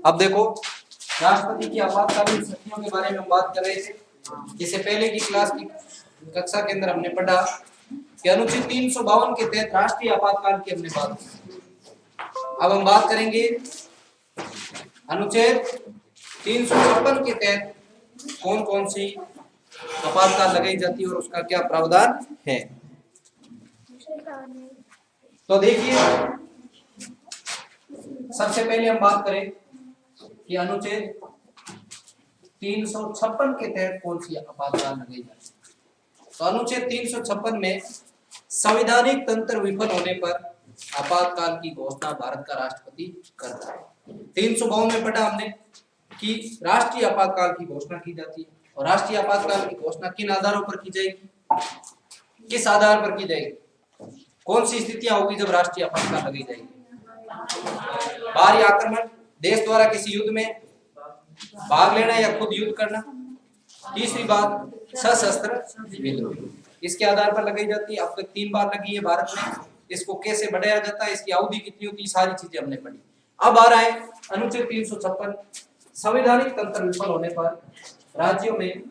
अब देखो, राष्ट्रपति की आपातकालीन शक्तियों के बारे में हम बात कर रहे थे। इससे पहले की क्लास की कक्षा के अंदर हमने पढ़ा कि अनुच्छेद 352 के तहत राष्ट्रीय आपातकाल की हमने बात की। अब हम बात करेंगे अनुच्छेद 356 के तहत कौन कौन सी आपातकाल लगाई जाती है और उसका क्या प्रावधान है। तो देखिए, सबसे पहले हम बात करें कि अनुच्छेद 356 के तहत कौन सी आपातकाल लगाई जाती है। तो अनुच्छेद 356 में संवैधानिक तंत्र विफल होने पर आपातकाल की घोषणा भारत का राष्ट्रपति करता है। 352 में पढ़ा हमने कि राष्ट्रीय आपातकाल की घोषणा की जाती है। और राष्ट्रीय आपातकाल की घोषणा किन आधारों पर की जाएगी, किस आधार पर की जाएगी, कौन सी स्थितियां होगी जब राष्ट्रीय आपातकाल लगाई जाएगी। बाहरी आक्रमण, देश द्वारा किसी युद्ध में भाग लेना या खुद युद्ध करना। तीसरी बात, सशस्त्र विद्रोह, इसके आधार पर लगाई जाती है। अब तक 3 बार लगी है भारत में। इसको कैसे बढ़ाया जाता है, इसकी अवधि कितनी होती है, सारी चीजें हमने पढ़ी। अब आ रहा है अनुच्छेद 356, संवैधानिक तंत्र विफल होने पर राज्यों में,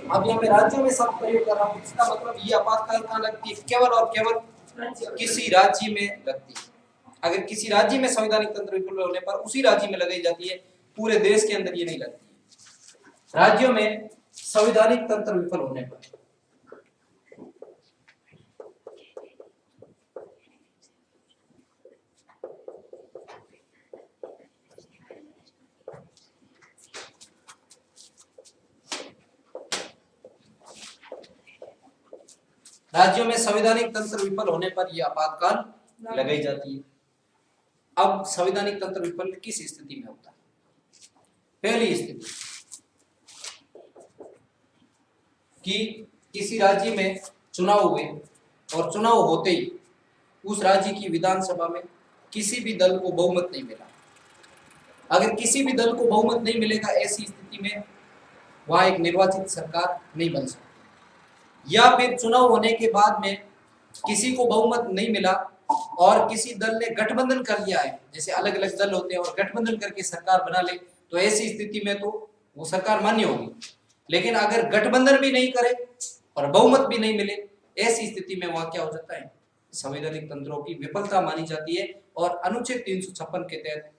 अब यहाँ पे राज्यों में शब्द प्रयोग कर रहा हूं, इसका मतलब ये आपातकाल कहां लगती है, केवल और केवल किसी राज्य में लगती है। अगर किसी राज्य में संवैधानिक तंत्र विफल होने पर उसी राज्य में लगाई जाती है, पूरे देश के अंदर ये नहीं लगती है। राज्यों में संवैधानिक तंत्र विफल होने पर राज्यों में संवैधानिक तंत्र विफल होने पर यह आपातकाल लगाई जाती है। अब संवैधानिक तंत्र विफल किस स्थिति में होता है। पहली स्थिति कि किसी राज्य में चुनाव हुए और चुनाव होते ही उस राज्य की विधानसभा में किसी भी दल को बहुमत नहीं मिला। अगर किसी भी दल को बहुमत नहीं मिलेगा, ऐसी स्थिति में वहां एक निर्वाचित सरकार नहीं बन सकती। या फिर चुनाव होने के बाद में किसी को बहुमत नहीं मिला और किसी दल ने गठबंधन कर लिया है, जैसे अलग अलग दल होते हैं और गठबंधन करके सरकार बना ले, तो ऐसी स्थिति में तो वो सरकार मान्य होगी। लेकिन अगर गठबंधन भी नहीं करे और बहुमत भी नहीं मिले, ऐसी स्थिति में वहां क्या हो जाता है, संवैधानिक तंत्रों की विफलता मानी जाती है। और अनुच्छेद 356 के तहत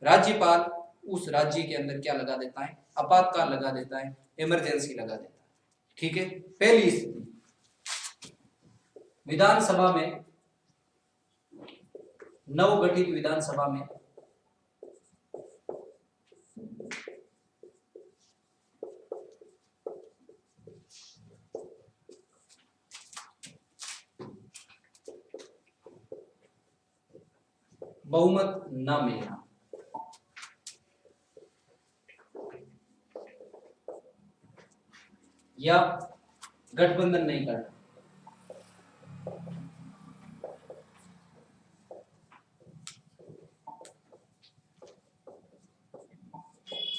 राज्यपाल उस राज्य के अंदर क्या लगा देता है, आपातकाल लगा देता है, इमरजेंसी लगा देता है। ठीक है। पहली स्थिति, विधानसभा में, नवगठित विधानसभा में बहुमत न मिलना, या गठबंधन नहीं करना।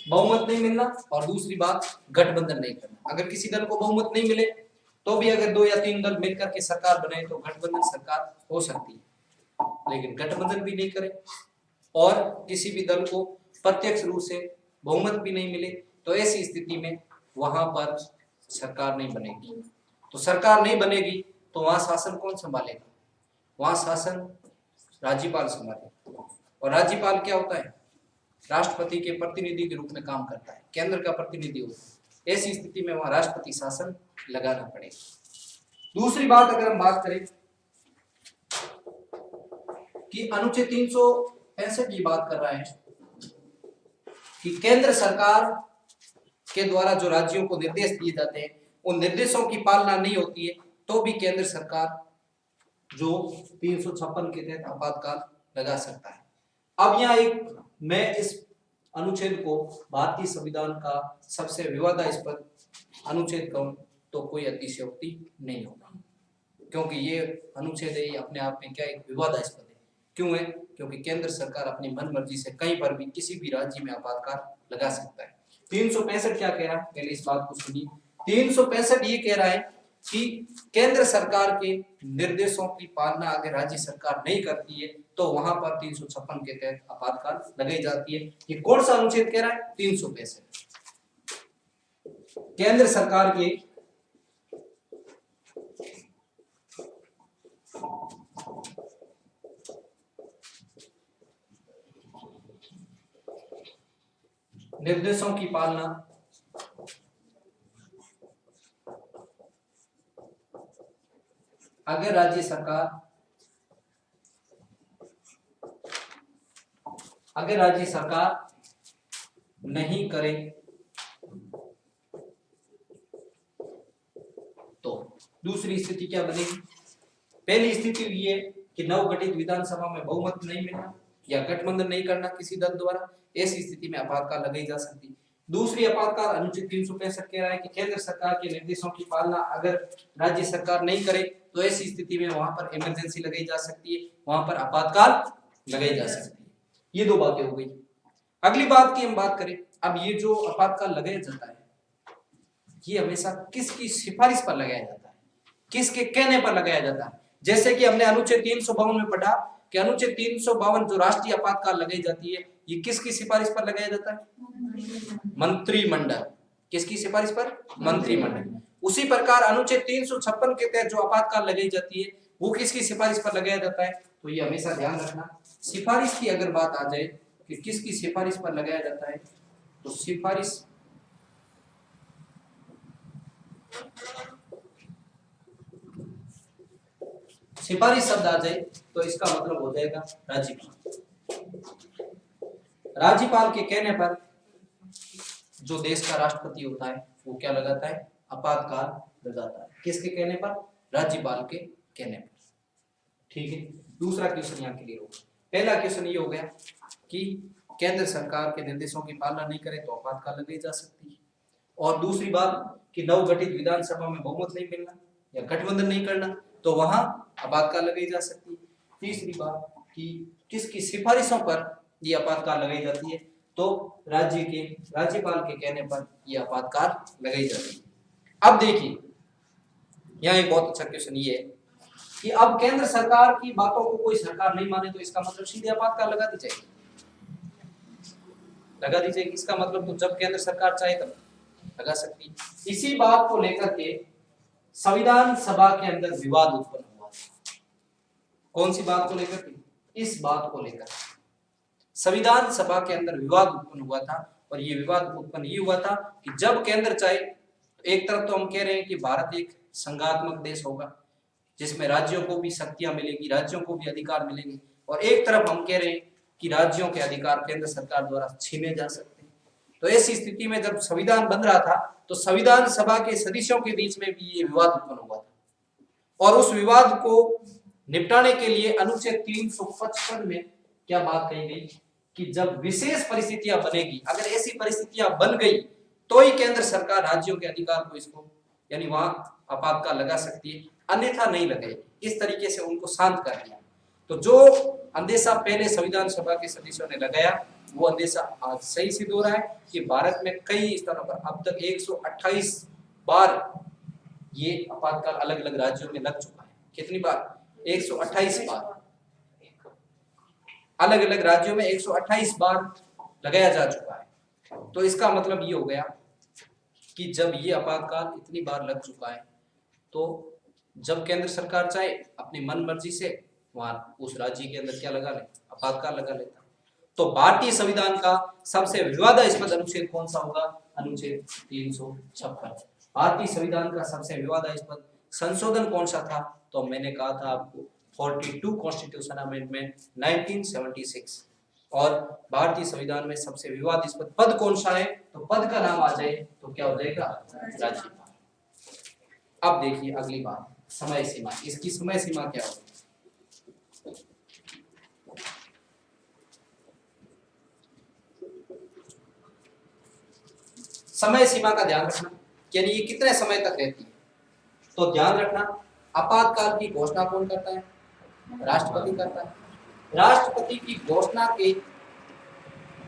बहुमत नहीं मिलना और दूसरी बात गठबंधन नहीं करना। अगर किसी दल को बहुमत नहीं मिले तो भी अगर 2 या 3 दल मिलकर के सरकार बनाए तो गठबंधन सरकार हो सकती है। लेकिन गठबंधन भी नहीं करे और किसी भी दल को प्रत्यक्ष रूप से बहुमत भी नहीं मिले, तो ऐसी स्थिति में वहां पर सरकार नहीं बनेगी। तो सरकार नहीं बनेगी तो वहां शासन कौन संभालेगा, वहां शासन राज्यपाल संभालेगा। और राज्यपाल क्या होता है, राष्ट्रपति के प्रतिनिधि के रूप में काम करता है, केंद्र का प्रतिनिधि होता है। ऐसी स्थिति में वहां राष्ट्रपति शासन लगाना पड़ेगा। दूसरी बात, अगर हम बात करें कि अनुच्छेद 365 की बात कर रहा है कि केंद्र सरकार के द्वारा जो राज्यों को निर्देश दिए जाते हैं उन निर्देशों की पालना नहीं होती है, तो भी केंद्र सरकार जो 356 के तहत आपातकाल लगा सकता है। अब यहाँ एक, मैं इस अनुच्छेद को भारतीय संविधान का सबसे विवादास्पद अनुच्छेद कहूं तो कोई अतिशयोक्ति नहीं होगा, क्योंकि ये अनुच्छेद है, ये अपने आप में क्या एक विवादास्पद है। क्यों है, क्योंकि केंद्र सरकार अपनी मन मर्जी से कहीं पर भी किसी भी राज्य में आपातकाल लगा सकता है। 365 क्या कह रहा है, पहले इस बात को सुनिए। 365 ये कह रहा है कि केंद्र सरकार के निर्देशों की पालना अगर राज्य सरकार नहीं करती है तो वहां पर 356 के तहत आपातकाल लगाई जाती है। ये कौन सा अनुच्छेद कह रहा है? 365। केंद्र सरकार के निर्देशों की पालना अगर राज्य सरकार नहीं करे तो दूसरी स्थिति क्या बनेगी? पहली स्थिति ये कि नवगठित विधानसभा में बहुमत नहीं मिलना या गठबंधन नहीं करना किसी दल द्वारा, ऐसी स्थिति में आपातकाल लगाई जा सकती। दूसरी आपातकाल अनुच्छेद 365 कह रहा है कि केंद्र सरकार के निर्देशों की पालना अगर राज्य सरकार नहीं करे तो ऐसी स्थिति में वहां पर इमरजेंसी लगाई जा सकती है, वहां पर आपातकाल लगाई जा सकती है। ये दो बातें हो गई। अगली बात की हम बात करें, अब ये जो आपातकाल लगाया जाता है ये हमेशा किसकी सिफारिश पर लगाया जाता है, किसके कहने पर लगाया जाता है? जैसे कि हमने अनुच्छेद 352 में पढ़ा कि अनुच्छेद 352 जो राष्ट्रीय आपातकाल लगाई जाती है ये किसकी सिफारिश पर लगाया जाता है? मंत्रिमंडल। किसकी सिफारिश पर? मंत्रिमंडल। उसी प्रकार अनुच्छेद 356 के तहत जो आपातकाल लगाई जाती है वो किसकी सिफारिश पर लगाया जाता है? तो ये हमेशा ध्यान रखना, सिफारिश की अगर बात आ जाए कि किसकी सिफारिश पर लगाया जाता है तो सिफारिश शब्द आ जाए तो इसका मतलब हो जाएगा राज्यपाल। राज्यपाल के कहने पर जो देश का राष्ट्रपति होता है वो क्या लगाता है? आपातकाल लगाता है। किसके कहने पर? राज्यपाल के कहने पर। ठीक है, दूसरा क्वेश्चन यहाँ क्लियर होगा। पहला क्वेश्चन ये हो गया कि केंद्र सरकार के निर्देशों की पालना नहीं करे तो आपातकाल लगाई जा सकती है, और दूसरी बात कि नवगठित विधानसभा में बहुमत नहीं मिलना या गठबंधन नहीं करना तो वहां आपातकाल लगाई जा सकती है। तीसरी बात कि किसकी सिफारिशों पर यह आपातकाल लगाई जाती है तो राज्यपाल के कहने पर यह आपातकाल लगाई जाती है। अब देखिए यहाँ एक बहुत अच्छा क्वेश्चन ये है कि अब केंद्र सरकार की बातों को कोई सरकार नहीं माने तो इसका मतलब सीधे आपातकाल लगा दी जाएगी, इसका मतलब तो जब केंद्र सरकार चाहे तब लगा सकती। इसी बात को लेकर के संविधान सभा के अंदर विवाद उत्पन्न हुआ। कौन सी बात को लेकर के? इस बात को लेकर संविधान सभा के अंदर विवाद उत्पन्न हुआ था, और ये विवाद उत्पन्न ये हुआ था कि जब केंद्र चाहे तो एक तरफ तो हम कह रहे हैं कि भारत एक संघात्मक देश होगा जिसमें राज्यों को भी शक्तियां मिलेगी, राज्यों को भी अधिकार मिलेंगे, और एक तरफ हम कह रहे हैं कि राज्यों के अधिकार केंद्र सरकार द्वारा छीने जा सकते हैं। तो ऐसी स्थिति में जब संविधान बन रहा था तो संविधान सभा के सदस्यों के बीच में भी ये विवाद उत्पन्न हुआ था, और उस विवाद को निपटाने के लिए अनुच्छेद 355 में क्या बात कही गई कि जब विशेष परिस्थितियां बनेगी, अगर ऐसी परिस्थितियां बन गई तो ही केंद्र सरकार राज्यों के अधिकार को इसको यानी वहां आपातकाल लगा सकती है, अन्यथा नहीं लगेगी। इस तरीके से उनको शांत कर दिया। तो जो अंदेशा पहले संविधान सभा के सदस्यों ने लगाया वो अंदेशा आज सही सिद्ध हो रहा है कि भारत में कई स्थानों पर अब तक 128 बार ये आपातकाल अलग अलग राज्यों में लग चुका है। कितनी बार? 128 बार अलग अलग राज्यों में 128 बार लगाया जा चुका है। तो इसका मतलब ये हो गया कि जब ये आपातकाल इतनी बार लग चुका है तो जब केंद्र सरकार चाहे अपनी मन मर्जी से वहां उस राज्य के अंदर क्या लगा ले? आपातकाल लगा लेता। तो भारतीय संविधान का सबसे विवादास्पद अनुच्छेद कौन सा होगा? अनुच्छेद 356। भारतीय संविधान का सबसे विवादास्पद संशोधन कौन सा था? तो मैंने कहा था आपको 42 कॉन्स्टिट्यूशन अमेंडमेंट 1976। और भारतीय संविधान में सबसे विवादास्पद पद कौन सा है? तो पद का नाम आ जाए तो क्या हो जाएगा? राज्यपाल। अब देखिए अगली बात, समय सीमा। इसकी समय सीमा क्या होगी? समय सीमा का ध्यान रखना, यानी ये कितने समय तक रहती है। तो ध्यान रखना, आपातकाल की घोषणा कौन करता है? राष्ट्रपति करता है। राष्ट्रपति की घोषणा के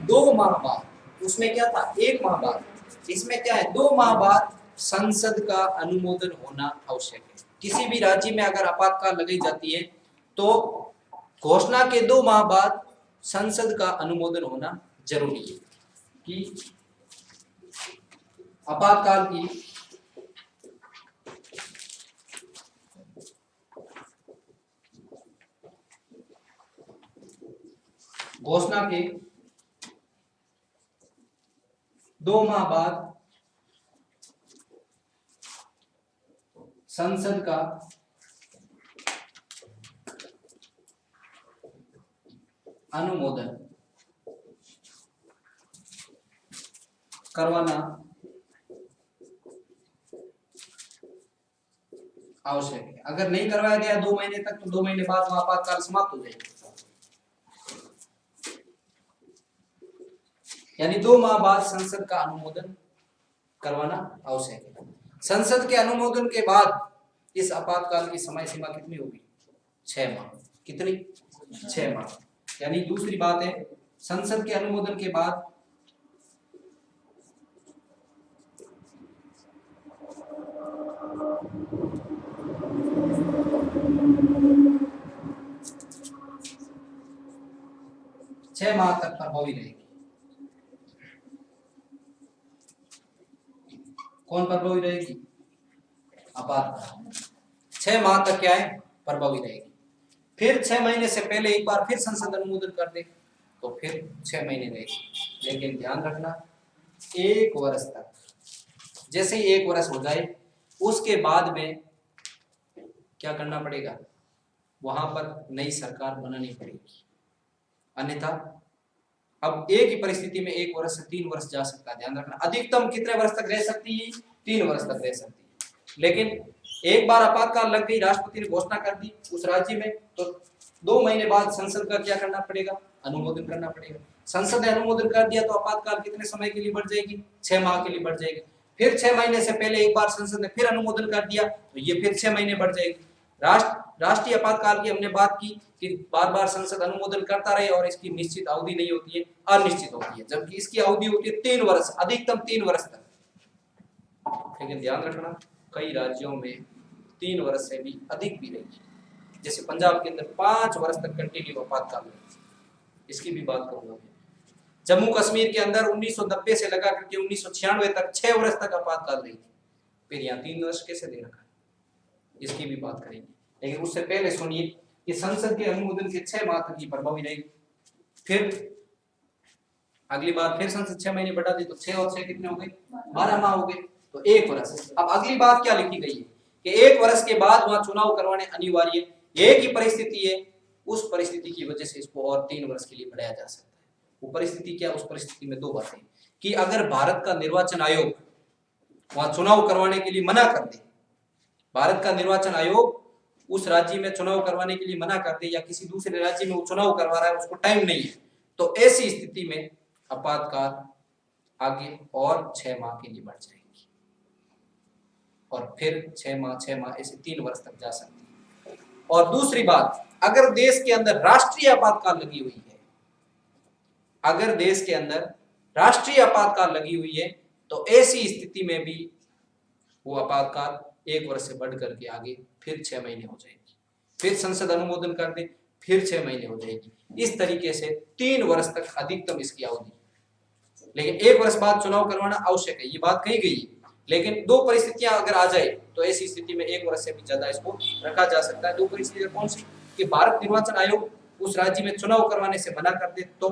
2 माह बाद, उसमें क्या था 1 माह बाद, इसमें क्या है 2 माह बाद संसद का अनुमोदन होना आवश्यक है। किसी भी राज्य में अगर आपातकाल लगाई जाती है तो घोषणा के 2 माह बाद संसद का अनुमोदन होना जरूरी है कि आपातकाल की घोषणा के 2 माह बाद संसद का अनुमोदन करवाना आवश्यक है। अगर नहीं करवाया गया 2 महीने तक तो 2 महीने बाद वह आपातकाल समाप्त हो जाएगा। यानी 2 माह बाद संसद का अनुमोदन करवाना आवश्यक है। संसद के अनुमोदन के बाद इस आपातकाल की समय सीमा कितनी होगी? 6 माह। कितनी? 6 माह। यानी दूसरी बात है, संसद के अनुमोदन के बाद छह माह तक प्रभावी रहेगी। कौन प्रभावी रहेगी? आपातकाल 6 माह तक क्या है? प्रभावी रहेगी। फिर 6 महीने से पहले एक बार फिर संसद अनुमोदन कर दे तो फिर 6 महीने रहेगी। लेकिन ध्यान रखना 1 वर्ष तक, जैसे ही 1 वर्ष हो जाए उसके बाद में क्या करना पड़ेगा? वहां पर नई सरकार बनानी पड़ेगी। अन्यथा अब एक ही परिस्थिति में 1 वर्ष से 3 वर्ष जा सकता है। ध्यान रखना अधिकतम कितने वर्ष तक रह सकती है? 3 वर्ष तक रह सकती है। लेकिन एक बार आपातकाल लग गई, राष्ट्रपति ने घोषणा कर दी उस राज्य में, तो 2 महीने बाद संसद का क्या करना पड़ेगा? अनुमोदन करना पड़ेगा। संसद ने अनुमोदन कर दिया तो आपातकाल कितने समय के लिए बढ़ जाएगी? 6 माह के लिए बढ़ जाएगी। फिर 6 महीने से पहले एक बार संसद ने फिर अनुमोदन कर दिया तो ये फिर 6 महीने बढ़ जाएगी। राष्ट्रीय आपातकाल की हमने बात की कि बार बार संसद अनुमोदन करता रहे और इसकी निश्चित अवधि नहीं होती है, अनिश्चित होती है, जबकि इसकी अवधि होती है 3 वर्ष, अधिकतम 3 वर्ष तक। लेकिन ध्यान रखना कई राज्यों में 3 वर्ष से भी अधिक भी रही, जैसे पंजाब के अंदर 5 वर्ष तक कंटिन्यू आपातकाल रही। इसकी भी बात करूंगा। जम्मू कश्मीर के अंदर 1990 से लगा करके 1996 तक 6 वर्ष तक आपातकाल रही थी। फिर यहाँ 3 वर्ष कैसे दे रखा है, इसकी भी बात करेंगे। लेकिन उससे पहले सुनिए कि संसद के अनुमोदन के 6 माह तक की प्रभावी रहेगी। फिर अगली बार फिर संसद 6 महीने बढ़ा दी तो 6 और 6 कितने हो गए? 12 माह हो गए, तो 1 वर्ष। अब अगली बात क्या लिखी गई है कि 1 वर्ष के बाद वहां चुनाव करवाने अनिवार्य। एक ही परिस्थिति है, उस परिस्थिति की वजह से इसको और 3 वर्ष के लिए बढ़ाया जा सकता है। वो परिस्थिति क्या? उस परिस्थिति में 2 बातें कि अगर भारत का निर्वाचन आयोग वहां चुनाव करवाने के लिए मना कर दे, भारत का निर्वाचन आयोग उस राज्य में चुनाव करवाने के लिए मना कर दे, या किसी दूसरे राज्य में वो चुनाव करवा रहा है उसको टाइम नहीं है, तो ऐसी स्थिति में आपातकाल आगे और 6 माह के लिए बढ़ जाएगी और फिर 6 माह ऐसे 3 वर्ष तक जा सकती है। और दूसरी बात, अगर देश के अंदर राष्ट्रीय आपातकाल लगी हुई है, अगर देश के अंदर राष्ट्रीय आपातकाल लगी हुई है तो ऐसी स्थिति में भी वो आपातकाल 1 वर्ष से बढ़ करके आगे फिर 6 महीने हो जाएगी। फिर संसद अनुमोदन कर दे, फिर 6 महीने हो जाएगी। इस तरीके से 3 वर्ष तक अधिकतम इसकी अवधि। लेकिन 1 वर्ष बाद चुनाव करवाना आवश्यक है, ये बात कही गई है। लेकिन 2 परिस्थितियां अगर आ जाए तो ऐसी स्थिति में 1 वर्ष से भी ज्यादा इसको रखा जा सकता है। 2 परिस्थितियां कौन सी? कि भारत निर्वाचन आयोग उस राज्य में चुनाव करवाने से मना कर दे तो।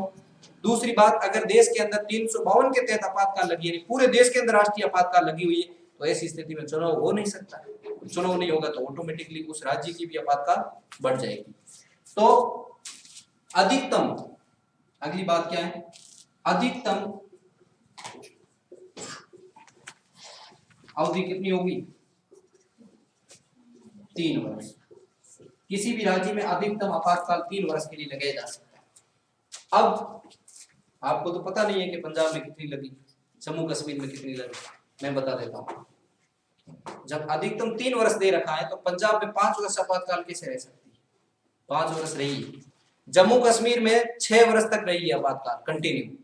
दूसरी बात, अगर देश के अंदर 352 के तहत आपातकाल लगी है, पूरे देश के अंदर राष्ट्रीय आपातकाल लगी हुई है, तो ऐसी स्थिति में चुनाव हो नहीं सकता। चुनाव नहीं होगा तो ऑटोमेटिकली उस राज्य की भी आपातकाल बढ़ जाएगी। तो अधिकतम, अगली बात क्या है? अधिकतम अवधि कितनी होगी? 3 वर्ष। किसी भी राज्य में अधिकतम आपातकाल 3 वर्ष के लिए लगाया जा सकता है। अब आपको तो पता नहीं है कि पंजाब में कितनी लगी, जम्मू कश्मीर में कितनी लगी, मैं बता देता हूं। जब अधिकतम 3 वर्ष दे रखा है तो पंजाब में 5 वर्ष आपातकाल कैसे रह सकती है? 5 वर्ष रही है। जम्मू कश्मीर में 6 वर्ष तक रही है आपातकाल कंटिन्यू।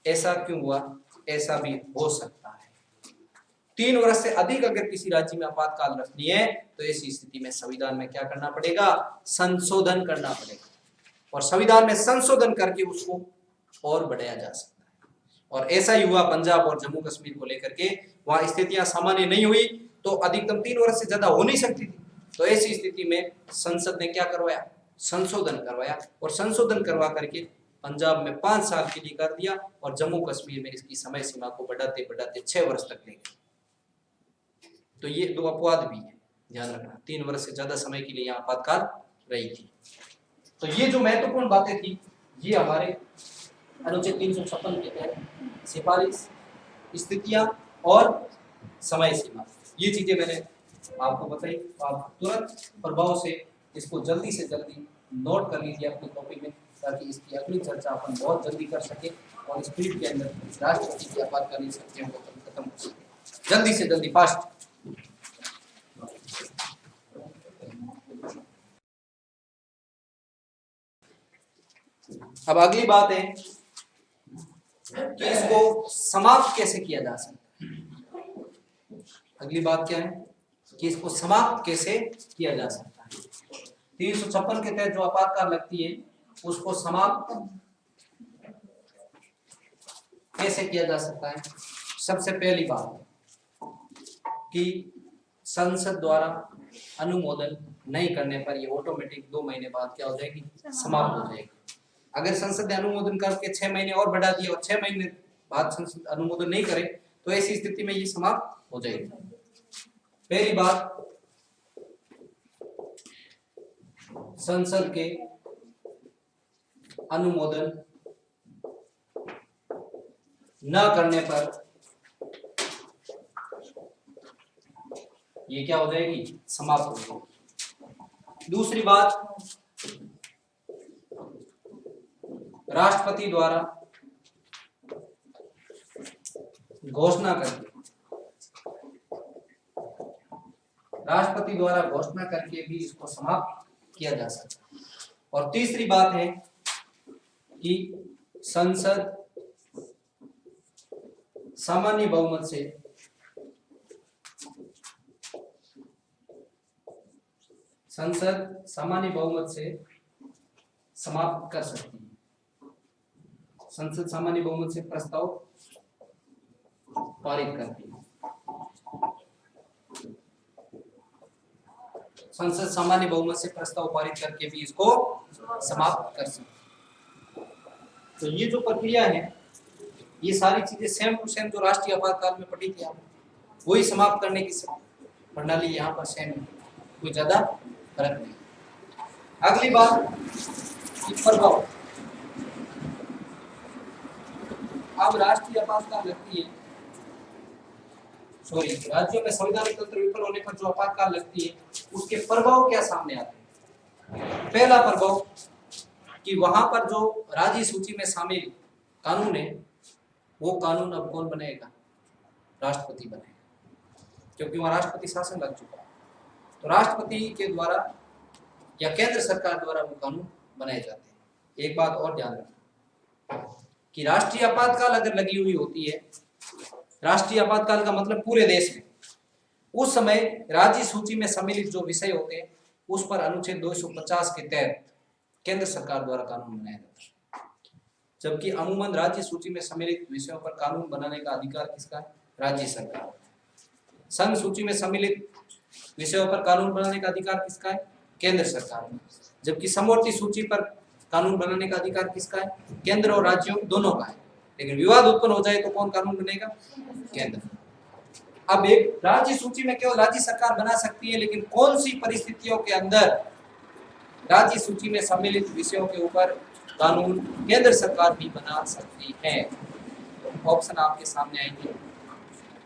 ऐसा क्यों हुआ? ऐसा भी हो सकता है 3 वर्ष से अधिक अगर किसी राज्य में आपातकाल रखनी है तो ऐसी स्थिति में संविधान में क्या करना पड़ेगा, संशोधन करना पड़ेगा, और संविधान में संशोधन करके उसको और बढ़ाया जा सकता है। और ऐसा ही हुआ पंजाब और जम्मू कश्मीर को लेकर के, वहां स्थितियां सामान्य नहीं हुई तो अधिकतम 3 वर्ष से ज्यादा हो नहीं सकती थी, तो ऐसी स्थिति में संसद ने क्या करवाया, संशोधन करवाया, और संशोधन करवा करके पंजाब में 5 साल के लिए कर दिया और जम्मू कश्मीर में इसकी समय सीमा को बढ़ाते बढ़ाते 6 वर्ष तक ले गए। तो ये 2 अपवाद भी है, ध्यान रखना, 3 वर्ष से ज्यादा समय के लिए यहाँ आपातकाल रही थी। तो ये जो महत्वपूर्ण बातें थी ये हमारे अनुच्छेद 356 के तहत सिफारिश, स्थितियां और समय सीमा, ये चीजें मैंने आपको बताई। आप तुरंत प्रभाव से इसको जल्दी से जल्दी नोट कर लीजिए अपनी कॉपी में, ताकि इसकी अगली चर्चा अपन बहुत जल्दी कर सके और स्पीड के अंदर राष्ट्रपति की आपातकालीन शक्तियों को खत्म कर सके, जल्दी से जल्दी, फास्ट। अब अगली बात है कि इसको समाप्त कैसे किया जा सकता है। अगली बात क्या है कि इसको समाप्त कैसे किया जा सकता है। 356 के तहत जो आपातकाल लगती है उसको समाप्त कैसे किया जा सकता है। सबसे पहली बात कि संसद द्वारा अनुमोदन नहीं करने पर ये ऑटोमेटिक 2 महीने बाद क्या हो जाएगी, समाप्त हो जाएगी। अगर संसद ने अनुमोदन करके 6 महीने और बढ़ा दिया और 6 महीने बाद संसद अनुमोदन नहीं करे तो ऐसी स्थिति में ये समाप्त हो जाएगी। पहली बात, संसद के अनुमोदन न करने पर ये क्या हो जाएगी, समाप्त हो जाएगी। दूसरी बात, राष्ट्रपति द्वारा घोषणा करके भी इसको समाप्त किया जा सकता है। और तीसरी बात है कि संसद सामान्य बहुमत से समाप्त कर सकती है। संसद सामान्य बहुमत से प्रस्ताव पारित करती है। संसद सामान्य बहुमत से प्रस्ताव पारित करके भी इसको समाप्त कर सकती है। तो ये जो प्रक्रिया है, ये सारी चीजें सेम टू सेम जो राष्ट्रीय आपातकाल में पढ़ी थी आपने, वही समाप्त करने की प्रणाली यहाँ पर सेम है, कोई ज्यादा फर्क नहीं। अगली बात, प्रभाव। अब राष्ट्रीय आपातकाल लगती है, राज्यों में संवैधानिक तंत्र विफल होने पर जो आपातकाल लगती है उसके प्रभाव क्या सामने आते हैं। पहला प्रभाव कि वहां पर जो राज्य सूची में शामिल कानून है वो कानून अब कौन बनाएगा, राष्ट्रपति बनाएगा, क्योंकि वहां राष्ट्रपति शासन लग चुका है। तो राष्ट्रपति के द्वारा या केंद्र सरकार द्वारा वो कानून बनाए जाते हैं। एक बात और ध्यान रखना कि राष्ट्रीय आपातकाल अगर लगी हुई होती है, राष्ट्रीय आपातकाल का मतलब पूरे देश में, उस समय राज्य सूची में सम्मिलित जो विषय होते हैं उस पर अनुच्छेद 250 के तहत केंद्र सरकार द्वारा कानून बनाया जाता है। जबकि अमूमन राज्य सूची में सम्मिलित विषयों पर कानून बनाने का अधिकार किसका है, राज्य सरकार। संघ सूची में सम्मिलित विषयों पर कानून बनाने का अधिकार किसका है, केंद्र सरकार। जबकि समवर्ती सूची पर कानून बनाने का अधिकार किसका है, केंद्र और राज्यों दोनों का है। लेकिन विवाद उत्पन्न हो जाए तो कौन कानून बनेगा, केंद्र। अब एक राज्य सूची में केवल राज्य सरकार बना सकती है, लेकिन कौन सी परिस्थितियों के अंदर राज्य सूची में सम्मिलित विषयों के ऊपर कानून केंद्र सरकार भी बना सकती है। तो ऑप्शन आपके सामने आएंगे,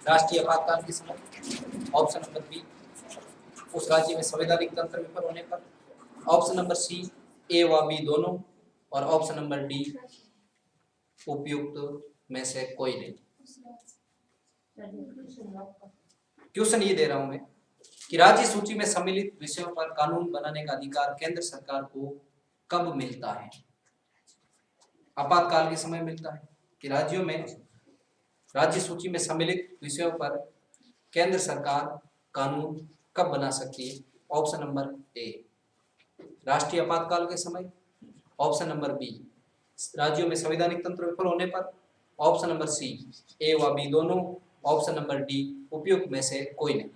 राष्ट्रीय आपातकाल के समय ऑप्शन नंबर बी, उस राज्य में संवैधानिक तंत्र विफल होने पर, ऑप्शन नंबर सी ए व बी दोनों, और ऑप्शन नंबर डी उपयुक्त में से कोई नहीं। क्वेश्चन ये दे रहा हूं मैं कि राज्य सूची में सम्मिलित विषयों पर कानून बनाने का अधिकार केंद्र सरकार को कब मिलता है। आपातकाल के समय मिलता है कि राज्यों में राज्य सूची में सम्मिलित विषयों पर केंद्र सरकार कानून कब बना सकती है? ऑप्शन नंबर ए, राष्ट्रीय आपातकाल के समय। ऑप्शन नंबर बी, राज्यों में संवैधानिक तंत्र विफल होने पर। ऑप्शन नंबर सी, ए व बी दोनों। ऑप्शन नंबर डी, उपयुक्त में से कोई नहीं।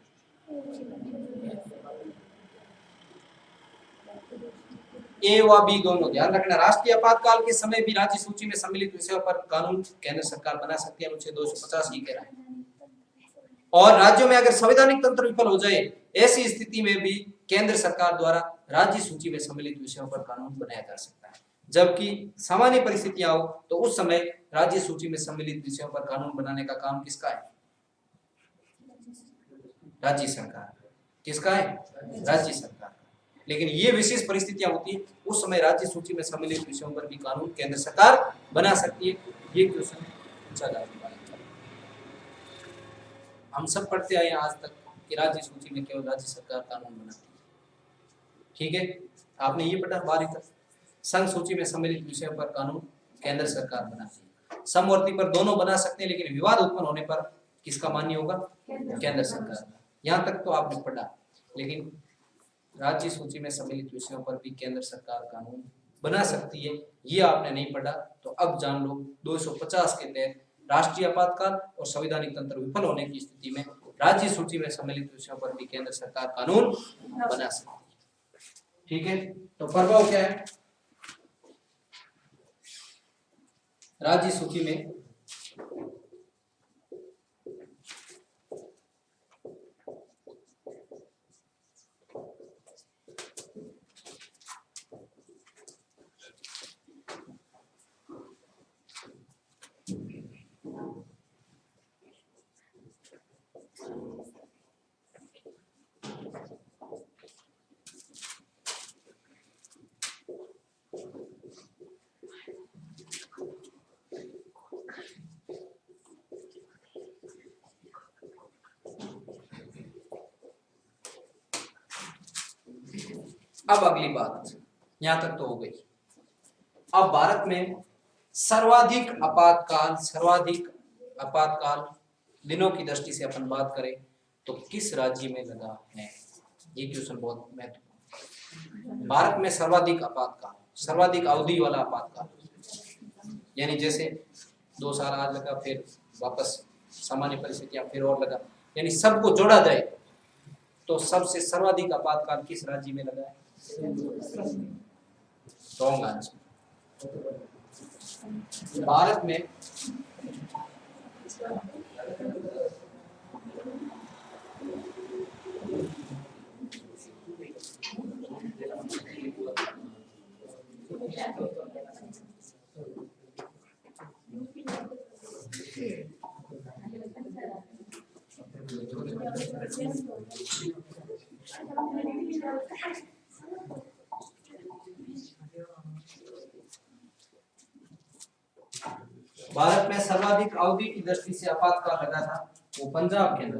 ए व बी दोनों। ध्यान रखना, राष्ट्रीय आपातकाल के समय भी राज्य सूची में सम्मिलित विषयों पर कानून केंद्र सरकार बना सकती है, अनुच्छेद 250 ये कह रहा है। और राज्यों में अगर संवैधानिक तंत्र विफल हो जाए, ऐसी स्थिति में भी केंद्र सरकार द्वारा राज्य सूची में सम्मिलित विषयों पर कानून बनाया जा सकता है। जबकि सामान्य परिस्थितियां हो तो उस समय राज्य सूची में सम्मिलित विषयों पर कानून बनाने का काम किसका है? राज्य सरकार। किसका है? राज्य सरकार। लेकिन ये विशेष परिस्थितियां होती है, उस समय राज्य सूची में सम्मिलित विषयों पर भी कानून केंद्र सरकार बना सकती है। ये क्वेश्चन पूछा जा चुका है। हम सब पढ़ते आए आज तक कि राज्य सूची में केवल राज्य सरकार कानून बनाती है। ठीक है, आपने ये पढ़ा 12वीं तक। संघ सूची में सम्मिलित विषयों पर कानून केंद्र सरकार बनाती है। समवर्ती पर दोनों बना सकते हैं, लेकिन विवाद उत्पन्न होने पर किसका मान्य होगा? केंद्र सरकार। यहाँ तक तो आपने पढ़ा, लेकिन राज्य सूची में सम्मिलित विषयों पर भी केंद्र सरकार कानून बना सकती है, ये आपने नहीं पढ़ा। तो अब जान लो, 250 के तहत राष्ट्रीय आपातकाल और संवैधानिक तंत्र विफल होने की स्थिति में राज्य सूची में सम्मिलित विषयों पर भी केंद्र सरकार कानून बना सकती है। ठीक है, तो प्रभाव क्या है? राज्य सूची में अब अगली बात, यहां तक तो हो गई। अब भारत में सर्वाधिक आपातकाल दिनों की दृष्टि से अपन बात करें तो किस राज्य में लगा है? ये क्वेश्चन बहुत महत्वपूर्ण। भारत में सर्वाधिक आपातकाल, सर्वाधिक अवधि वाला आपातकाल, यानी जैसे 2 साल आज लगा, फिर वापस सामान्य परिस्थितियां, फिर और लगा, यानी सबको जोड़ा जाए तो सबसे सर्वाधिक आपातकाल किस राज्य में लगा है? Wrong answer. भारत में भारत में सर्वाधिक अवधि की दृष्टि से आपातकाल लगा था वो पंजाब के अंदर।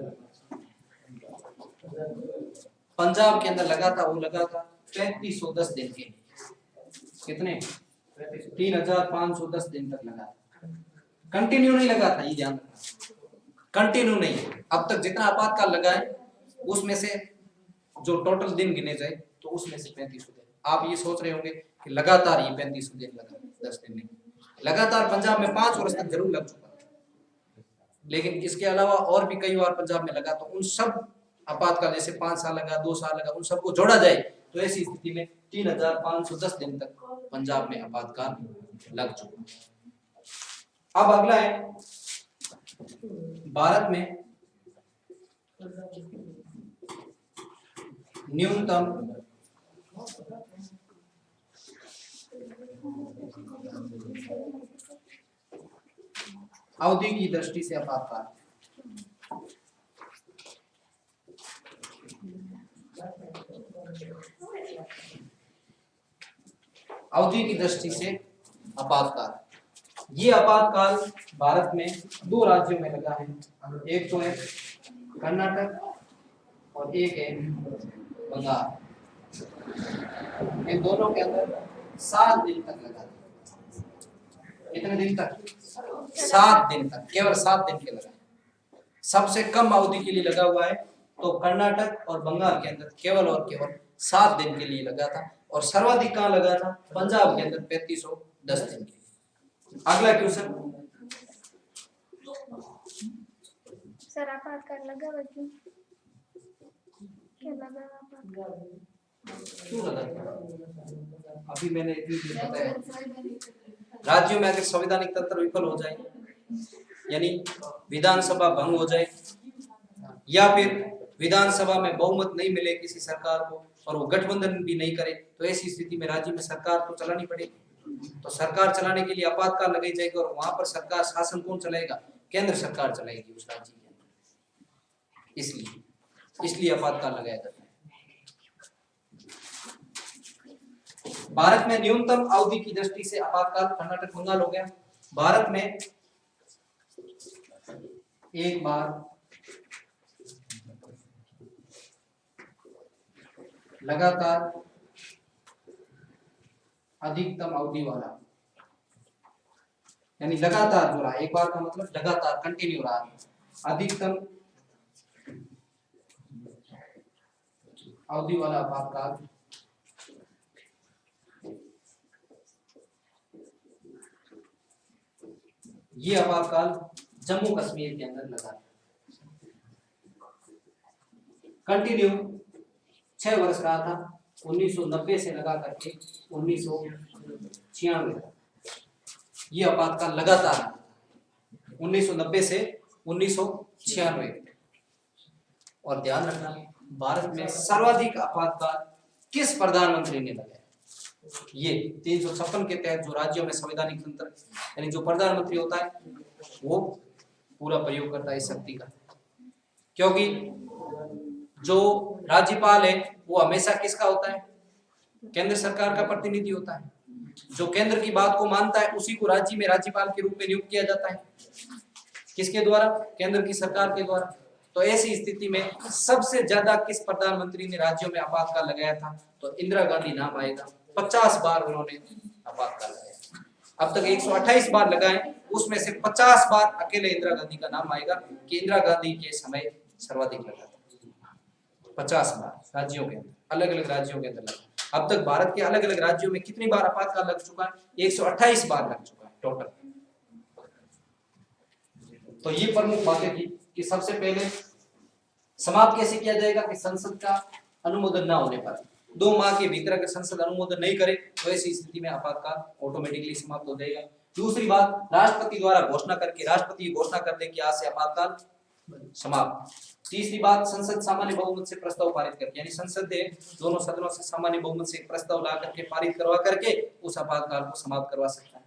पंजाब के अंदर लगा था, वो लगा था 3510 दिन के लिए। कितने? 3510 दिन तक लगा था। कंटिन्यू नहीं लगा था, ये ध्यान रखना, कंटिन्यू नहीं। अब तक जितना आपातकाल लगा है उसमें से जो टोटल दिन गिने जाए तो उसमें से 3500 दिन। आप ये सोच रहे होंगे कि लगातार ये 3500 दिन लगा, 10 दिन नहीं। लगातार पंजाब में 5 वर्ष तक जरूर लग चुका था, लेकिन इसके अलावा और भी कई बार पंजाब में लगा। तो उन सब आपातकाल, जैसे 5 साल लगा, 2 साल लगा, उन सबको जोड़ा जाए तो ऐसी स्थिति में 3510 दिन तक पंजाब में आपातकाल लग चुका। अब अगला है, भारत में न्यूनतम अवधि की दृष्टि से आपातकाल। अवधि की दृष्टि से आपातकाल, ये आपातकाल भारत में 2 राज्यों में लगा है। एक तो है कर्नाटक और एक है बंगाल। इन दोनों के अंदर 7 दिन तक लगा। कितने दिन तक? 7 दिन तक, केवल 7 दिन के लगा। सबसे कम अवधि के लिए लगा हुआ है तो कर्नाटक और बंगाल के अंदर केवल और केवल 7 दिन के लिए लगा था, और सर्वाधिक कहाँ लगा था? पंजाब के अंदर 3510 दिन के लिए। अगला क्वेश्चन। सर आपातकाल लगा हुआ क्यों? क्या लगा आपातकाल? क्यों लगा था? अभी मैंने इतनी चीज बताया, राज्यों में अगर संवैधानिक तंत्र विफल हो जाए, यानी विधानसभा भंग हो जाए, या फिर विधानसभा में बहुमत नहीं मिले किसी सरकार को और वो गठबंधन भी नहीं करे, तो ऐसी स्थिति में राज्य में सरकार तो चलानी पड़ेगी। तो सरकार चलाने के लिए आपातकाल लगाई जाएगी, और वहां पर सरकार शासन कौन चलाएगा? केंद्र सरकार चलाएगी उस राज्य के अंदर। इसलिए आपातकाल लगाया जाता है। भारत में न्यूनतम अवधि की दृष्टि से आपातकाल कर्नाटक बंगाल हो गया। भारत में एक बार लगातार अधिकतम अवधि वाला, यानी लगातार जो रहा, एक बार का मतलब लगातार कंटिन्यू रहा, अधिकतम अवधि वाला आपातकाल ये आपातकाल जम्मू कश्मीर के अंदर लगा, कंटिन्यू 6 वर्ष रहा था, 1990 से लगा करके 1996 तक ये आपातकाल लगातार 1990 से 1996। और ध्यान रखना, भारत में सर्वाधिक आपातकाल किस प्रधानमंत्री ने लगाया? ये 356 के तहत जो राज्यों में संवैधानिक तंत्र, यानी जो प्रधानमंत्री होता है वो पूरा प्रयोग करता है इस शक्ति का, क्योंकि जो राज्यपाल है वो हमेशा किसका होता है? केंद्र सरकार का प्रतिनिधि होता है। जो केंद्र की बात को मानता है उसी को राज्य में राज्यपाल के रूप में नियुक्त किया जाता है। किसके द्वारा? केंद्र की सरकार के द्वारा। तो ऐसी स्थिति में सबसे ज्यादा किस प्रधानमंत्री ने राज्यों में आपातकाल लगाया था? तो इंदिरा गांधी नाम आएगा। 50 बार उन्होंने आपातकाल लगाया। अब तक 128 बार लगाए, उसमें से 50 बार अकेले इंदिरा गांधी का नाम आएगा कि इंदिरा गांधी के समय सर्वाधिक लगा था। 50 बार राज्यों के अंदर, अलग अलग राज्यों के अंदर लगा। अब तक भारत के अलग अलग राज्यों में कितनी बार आपातकाल लग चुका है? 128 बार लग चुका है टोटल। तो ये प्रमुख बातें थी कि सबसे पहले समाप्त कैसे किया जाएगा कि संसद का अनुमोदन ना होने पर 2 माह के भीतर अगर संसद अनुमोदन नहीं करे तो ऐसी स्थिति में आपातकाल ऑटोमेटिकली समाप्त हो जाएगा। दूसरी बात, राष्ट्रपति द्वारा घोषणा करके राष्ट्रपति घोषणा कर दे कि आज से आपातकाल समाप्त। तीसरी बात, संसद सामान्य बहुमत से प्रस्ताव पारित करके, यानी संसद ने दोनों सदनों से सामान्य बहुमत से एक प्रस्ताव ला करके पारित करवा करके उस आपातकाल को समाप्त करवा सकता है।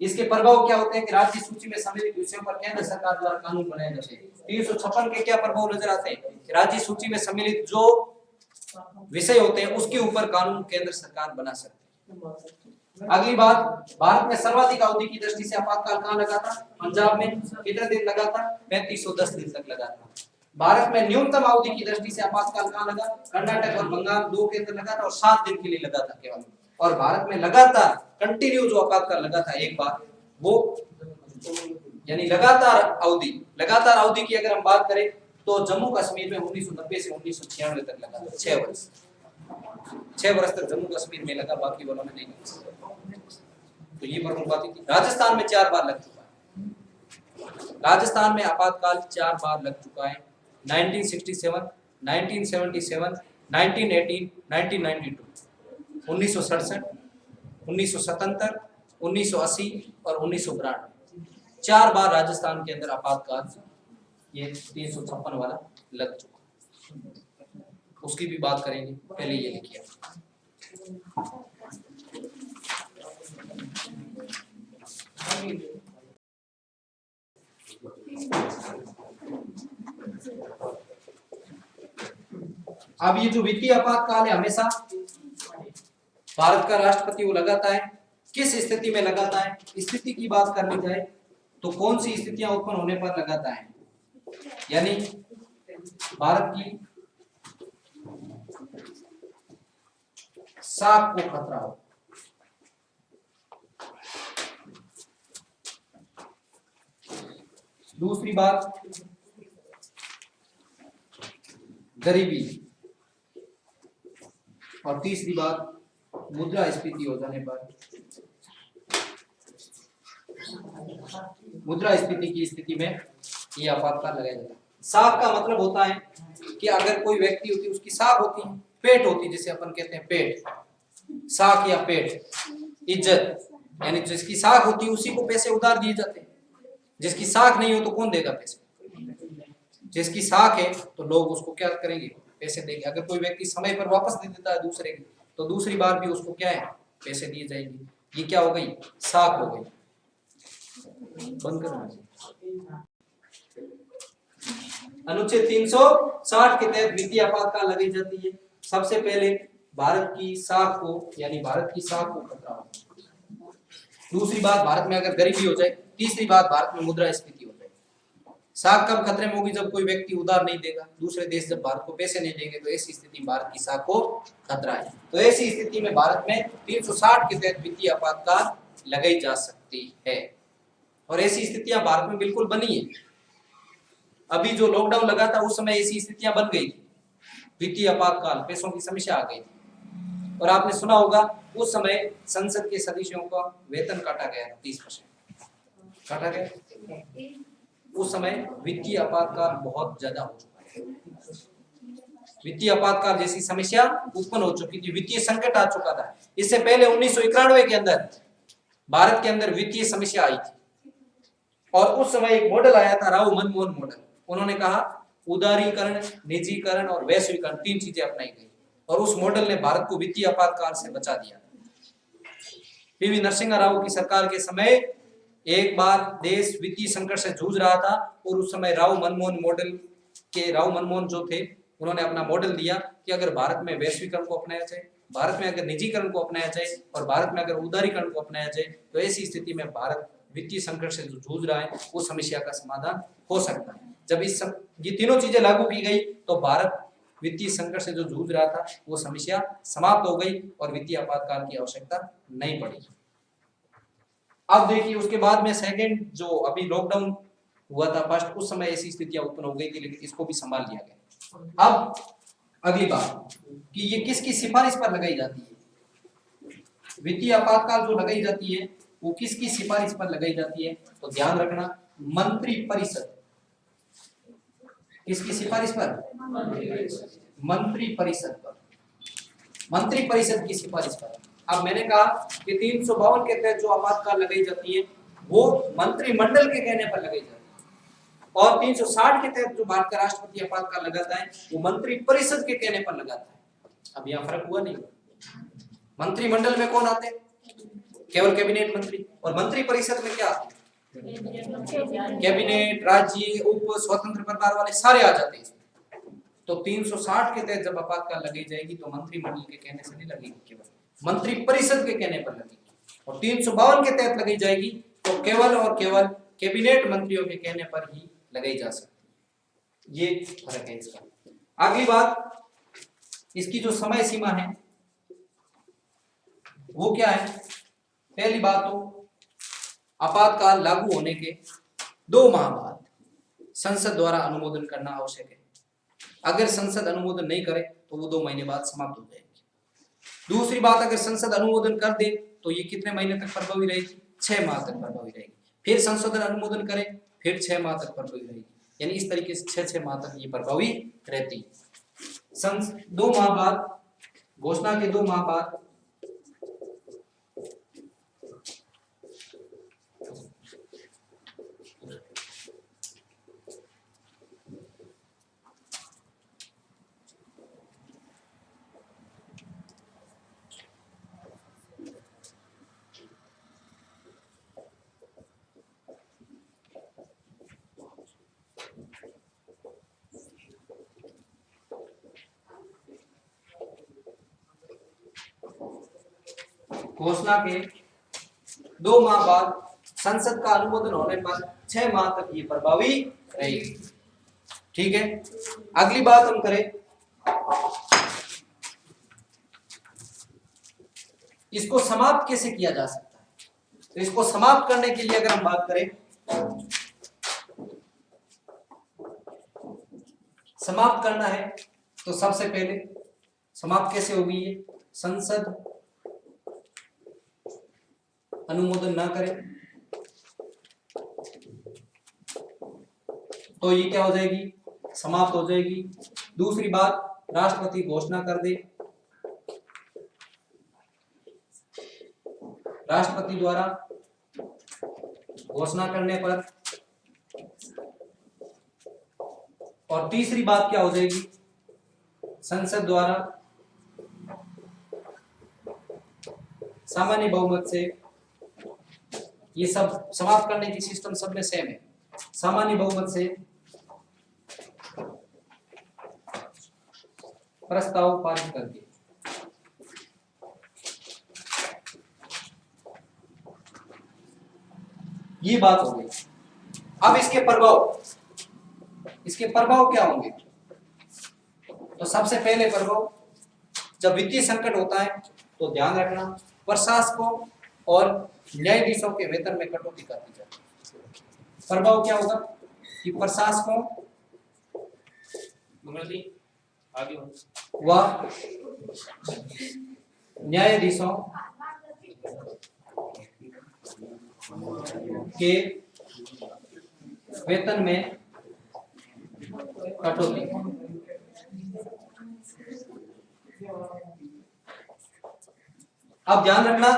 इसके प्रभाव क्या होते हैं कि राज्य सूची में सम्मिलित विषयों पर केंद्र सरकार द्वारा कानून बनाए जाते हैं। 356 के क्या प्रभाव नजर आते हैं? राज्य सूची में सम्मिलित जो विषय होते हैं उसके ऊपर कानून केंद्र सरकार बना सकती है। अगली बात, भारत में सर्वाधिक अवधि की दृष्टि से आपातकाल कहां लगा था? पंजाब में। कितने दिन लगा था? 3510 दिन तक लगा था। भारत में न्यूनतम अवधि की दृष्टि से आपातकाल कहां लगा? कर्नाटक और बंगाल 2 के अंदर लगा था और 7 दिन के लिए लगा था केवल। और भारत में लगातार कंटिन्यू जो आपातकाल लगा था एक बार, वो यानी लगातार अवधि की अगर हम बात करें तो जम्मू कश्मीर में 1990 से 1996 तक लगा था। 6 वर्ष तक जम्मू कश्मीर में लगा, बाकी वालों में नहीं लगा। तो ये प्रमुख बात थी। राजस्थान में 4 बार लग चुका है। राजस्थान में आपातकाल 4 बार लग चुका है। 1967, 1977, 1918, 1992, 1967, 1977, 1980 और 1992। 4 बार राजस्थान के अंदर आपातकाल ये 356 वाला लग चुका। उसकी भी बात करेंगे, पहले ये लिखिए। अब ये जो वित्तीय आपातकाल है, हमेशा भारत का राष्ट्रपति वो लगाता है। किस स्थिति में लगाता है? स्थिति की बात करनी जाए तो कौन सी स्थितियां उत्पन्न होने पर लगाता है? यानी भारत की साख को खतरा हो, दूसरी बात गरीबी, और तीसरी बात मुद्रास्फीति हो जाने पर, मुद्रास्फीति की स्थिति में ये आपातकाल लगाया जाता है। साख का मतलब होता है कि अगर कोई व्यक्ति होती है, उसकी साख होती है, पेट होती है, जिसे अपन कहते हैं पेट, साख या पेट, इज्जत, यानी जिसकी साख होती है उसी को पैसे उधार दिए जाते हैं। जिसकी साख नहीं हो तो कौन देगा पैसे? जिसकी साख है तो लोग उसको क्या करेंगे? पैसे देंगे। अगर कोई व्यक्ति समय पर वापस दे देता है दूसरे की, तो दूसरी बार भी उसको क्या है? पैसे दिए जाएंगे। ये क्या हो गई? साख हो गई। बंद करना। अनुच्छेद 360 के तहत वित्तीय आपातकाल लगाई जाती है। सबसे पहले भारत की साख को, यानी भारत की साख को खतरा हो। दूसरी बात, भारत में अगर गरीबी हो जाए। तीसरी बात, भारत में मुद्रास्फीति हो जाए। साख कब खतरे में होगी? जब कोई व्यक्ति उधार नहीं देगा, दूसरे देश जब भारत को पैसे नहीं देंगे, तो ऐसी स्थिति में भारत की साख को खतरा है। तो ऐसी स्थिति में भारत में 360 के तहत वित्तीय आपातकाल लगाई जा सकती है, और ऐसी स्थितियां भारत में बिल्कुल बनी है। अभी जो लॉकडाउन लगा था उस समय ऐसी स्थितियां बन गई थी, वित्तीय आपातकाल, पैसों की समस्या आ गई थी। और आपने सुना होगा उस समय संसद के सदस्यों का वेतन काटा गया, 30% काटा गया। उस समय वित्तीय आपातकाल बहुत ज्यादा हो चुका है, वित्तीय आपातकाल जैसी समस्या उत्पन्न हो चुकी थी, वित्तीय संकट आ चुका था। इससे पहले 1991 के अंदर भारत के अंदर वित्तीय समस्या आई थी, और उस समय एक मॉडल आया था, राव मनमोहन मॉडल। उन्होंने कहा उदारीकरण, निजीकरण और वैश्वीकरण, 3 चीजें अपनाई गई, और उस मॉडल ने भारत को वित्तीय आपातकाल से बचा दिया। पीवी नरसिम्हा राव की सरकार के समय एक बार देश वित्तीय संकट से जूझ रहा था, और उस समय राव मनमोहन जो थे, उन्होंने अपना मॉडल दिया कि अगर भारत में वैश्वीकरण को अपनाया जाए, भारत में अगर निजीकरण को अपनाया जाए, और भारत में अगर उदारीकरण को अपनाया जाए, तो ऐसी स्थिति में भारत वित्तीय संकट से जो जूझ रहा है वो समस्या का समाधान हो सकता है। जब ये तीनों चीजें लागू की गई, तो भारत वित्तीय संकट से जो जूझ रहा था वो समस्या समाप्त हो गई, और वित्तीय आपातकाल की आवश्यकता नहीं पड़ी। अब देखिए, उसके बाद में सेकंड जो अभी लॉकडाउन हुआ था फर्स्ट, उस समय ऐसी स्थितियां उत्पन्न हो गई थी, लेकिन इसको भी संभाल लिया गया। अब अगली बात कि ये किसकी सिफारिश पर लगाई जाती है? वित्तीय आपातकाल जो लगाई जाती है वो किसकी सिफारिश पर लगाई जाती है? तो ध्यान रखना, मंत्रिपरिषद। किसकी सिफारिश पर? मंत्रिपरिषद पर, मंत्रिपरिषद की सिफारिश पर। अब मैंने कहा कि 352 के तहत जो आपातकाल लगाई जाती है वो मंत्रिमंडल के कहने पर लगाई जाती है, और 360 के तहत जो भारत का राष्ट्रपति आपातकाल लगाता है वो मंत्रिपरिषद के कहने पर लगाता है। अब यहाँ फर्क हुआ नहीं? मंत्रिमंडल में कौन आते हैं? केवल कैबिनेट मंत्री, और मंत्रिपरिषद में क्या आते हैं? कैबिनेट, राज्य, उप, स्वतंत्र प्रभार वाले सारे आ जाते हैं। तो 360 के तहत जब आपातकाल लगाई जाएगी तो मंत्रिमंडल के कहने से नहीं लगेगी, केवल मंत्रिपरिषद के कहने पर लगेगी। और 352 के तहत लगाई जाएगी तो केवल और केवल कैबिनेट मंत्रियों के कहने पर ही लगाई जा सकती। ये फर्क है इसका। अगली बात, इसकी जो समय सीमा है वो क्या है? पहली बात तो आपातकाल लागू होने के 2 माह बाद संसद द्वारा अनुमोदन करना आवश्यक है। अगर संसद अनुमोदन नहीं करे तो वो 2 महीने बाद समाप्त हो जाएगी। दूसरी बात, अगर संसद अनुमोदन कर दे तो ये कितने महीने तक प्रभावी रहेगी? 6 माह तक प्रभावी रहेगी। फिर संशोधन अनुमोदन करे, फिर 6 माह तक प्रभावी रहेगी। यानी इस तरीके से 6 माह तक ये प्रभावी रहती। 2 माह बाद, घोषणा के 2 माह बाद घोषणा के 2 माह बाद संसद का अनुमोदन होने पर 6 माह तक ये प्रभावी रहेगी। ठीक है। अगली बात हम करें, इसको समाप्त कैसे किया जा सकता है? तो इसको समाप्त करने के लिए अगर हम बात करें, समाप्त करना है तो सबसे पहले समाप्त कैसे होगी ये? संसद अनुमोदन ना करे तो ये क्या हो जाएगी? समाप्त हो जाएगी। दूसरी बात, राष्ट्रपति घोषणा कर दे, राष्ट्रपति द्वारा घोषणा करने पर। और तीसरी बात क्या हो जाएगी? संसद द्वारा सामान्य बहुमत से, ये सब समाप्त करने की सिस्टम सब में सेम है, सामान्य बहुमत से प्रस्ताव पारित करके। ये बात हो गई। अब इसके प्रभाव क्या होंगे? तो सबसे पहले प्रभाव, जब वित्तीय संकट होता है तो ध्यान रखना, प्रशासकों और न्यायाधीशों के वेतन में कटौती कर दी जाती है। प्रभाव क्या होगा कि प्रशासकों व न्यायाधीशों के वेतन में कटौती। अब ध्यान रखना,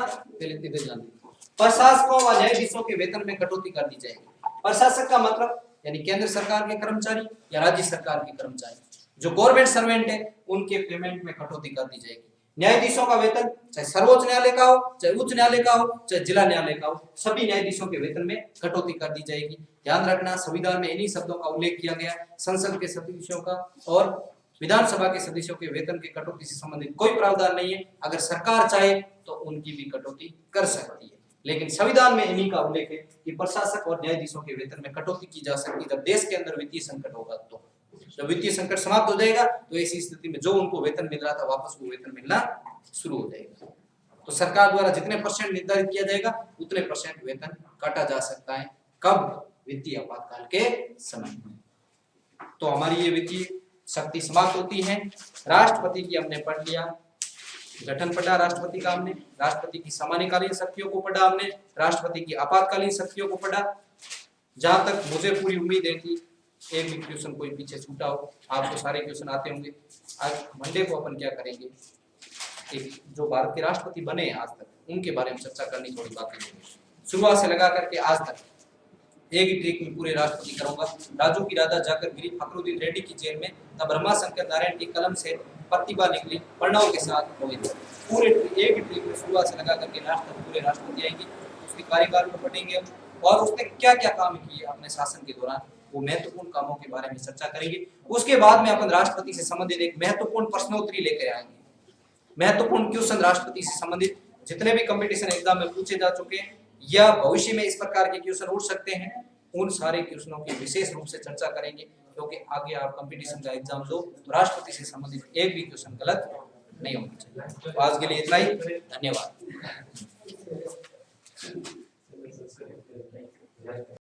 प्रशासकों व न्यायाधीशों के वेतन में कटौती कर दी जाएगी। प्रशासक का मतलब यानी केंद्र सरकार के कर्मचारी या राज्य सरकार के कर्मचारी, जो गवर्नमेंट सर्वेंट है, उनके पेमेंट में कटौती कर दी जाएगी। न्यायाधीशों का वेतन चाहे सर्वोच्च न्यायालय का हो, चाहे उच्च न्यायालय का हो, चाहे जिला न्यायालय का हो, सभी न्यायाधीशों के वेतन में कटौती कर दी जाएगी। ध्यान रखना, संविधान में इन्हीं शब्दों का उल्लेख किया गया, संसद के सदस्यों का और विधानसभा के सदस्यों के वेतन की कटौती से संबंधित कोई प्रावधान नहीं है। अगर सरकार चाहे तो उनकी भी कटौती कर सकती है, लेकिन संविधान में इन्हीं का उल्लेख है कि प्रशासक और न्यायाधीशों के वेतन में कटौती की जा सकती है जब देश के अंदर वित्तीय संकट होगा। तो जब वित्तीय संकट समाप्त हो जाएगा तो ऐसी स्थिति में जो उनको वेतन मिल रहा था वापस वो वेतन मिलना शुरू हो जाएगा। तो सरकार द्वारा जितने परसेंट निर्धारित किया जाएगा उतने परसेंट वेतन काटा जा सकता है। कब? वित्तीय आपातकाल के समय में। तो हमारी ये वित्तीय शक्ति समाप्त होती है। राष्ट्रपति की हमने पढ़ लिया, गठन पढ़ा राष्ट्रपति का हमने, राष्ट्रपति की सामान्यकालीन शक्तियों को पढ़ा हमने, राष्ट्रपति की आपातकालीन शक्तियों को पढ़ा। जहां तक मुझे पूरी उम्मीद है कि एक भी क्वेश्चन कोई पीछे छूटा हो, आपको सारे क्वेश्चन आते होंगे। आज मंडे को अपन क्या करेंगे, एक जो भारत के राष्ट्रपति बने आज तक उनके बारे में चर्चा करनी थोड़ी बाकी है। शुरुआत से लगा करके आज तक एक ही ट्रिक में पूरे राष्ट्रपति करूंगा। राजू की राधा जाकर गिरी फखरुद्दीन रेड्डी की जेल में, तब ब्रह्मा शंकर नारायण की कलम से प्रतिभा निकली प्रणव के साथ मोहित। पूरे एक ही ट्रिक में शुरुआत से लगा करके राष्ट्रपति पूरे राष्ट्रपति आएंगे, उसके कार्यकाल को पढ़ेंगे और उसने क्या क्या काम किए अपने शासन के दौरान, वो महत्वपूर्ण कामों के बारे में चर्चा करेंगे। उसके बाद में अपन राष्ट्रपति से संबंधित एक महत्वपूर्ण प्रश्नोत्तरी लेकर आएंगे। महत्वपूर्ण क्वेश्चन राष्ट्रपति से संबंधित जितने भी कंपटीशन एग्जाम में पूछे जा चुके हैं या भविष्य में इस प्रकार के क्वेश्चन उठ सकते हैं, उन सारे क्वेश्चनों की विशेष रूप से चर्चा करेंगे, क्योंकि आगे आप कंपटीशन का एग्जाम दो तो राष्ट्रपति से संबंधित एक भी क्वेश्चन गलत नहीं होना चाहिए। तो आज के लिए इतना ही, धन्यवाद।